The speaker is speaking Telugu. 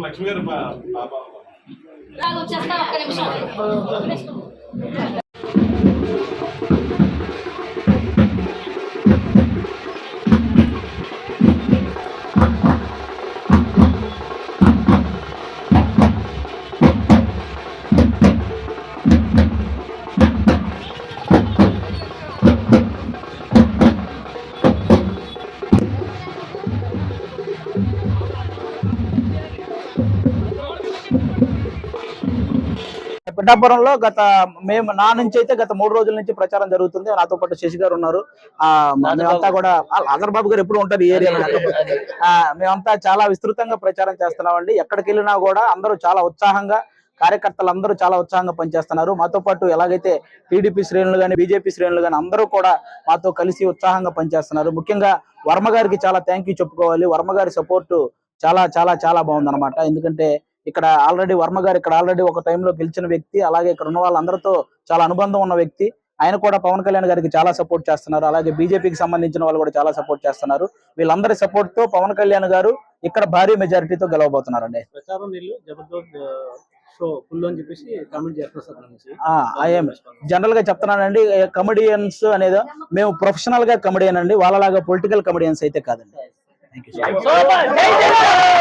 లక్ష్మీ గారు వచ్చేస్తా ఒక్క నిమిషం. పిఠాపురంలో నా నుంచి అయితే గత 3 రోజుల నుంచి ప్రచారం జరుగుతుంది. నాతో పాటు శశి గారు ఉన్నారు. మేమంతా కూడా ఆదర్ బాబు గారు ఎప్పుడు ఉంటారు ఈ ఏరియాలో. మేమంతా చాలా విస్తృతంగా ప్రచారం చేస్తున్నామండి. ఎక్కడికి వెళ్ళినా కూడా అందరూ చాలా ఉత్సాహంగా, కార్యకర్తలు అందరూ చాలా ఉత్సాహంగా పనిచేస్తున్నారు. మాతో పాటు ఎలాగైతే టీడీపీ శ్రేణులు కానీ బీజేపీ శ్రేణులు కానీ అందరూ కూడా మాతో కలిసి ఉత్సాహంగా పనిచేస్తున్నారు. ముఖ్యంగా వర్మ గారికి చాలా థ్యాంక్ యూ చెప్పుకోవాలి. వర్మ గారి సపోర్టు చాలా చాలా చాలా బాగుందన్నమాట. ఎందుకంటే ఇక్కడ ఆల్రెడీ వర్మ గారు ఇక్కడ ఆల్రెడీ ఒక టైంలో గెలిచిన వ్యక్తి, అలాగే ఇక్కడ ఉన్న వాళ్ళందరితో చాలా అనుబంధం ఉన్న వ్యక్తి. ఆయన కూడా పవన్ కళ్యాణ్ గారికి చాలా సపోర్ట్ చేస్తున్నారు. అలాగే బీజేపీకి సంబంధించిన వాళ్ళు కూడా చాలా సపోర్ట్ చేస్తున్నారు. వీళ్ళందరి సపోర్ట్ తో పవన్ కళ్యాణ్ గారు ఇక్కడ భారీ మెజారిటీతో గెలవబోతున్నారండి. జనరల్ గా చెప్తున్నానండి, కమెడియన్స్ అనేది మేము ప్రొఫెషనల్ గా కమెడియన్ అండి, వాళ్ళలాగా పొలిటికల్ కమెడియన్స్ అయితే కాదండి. Thank you.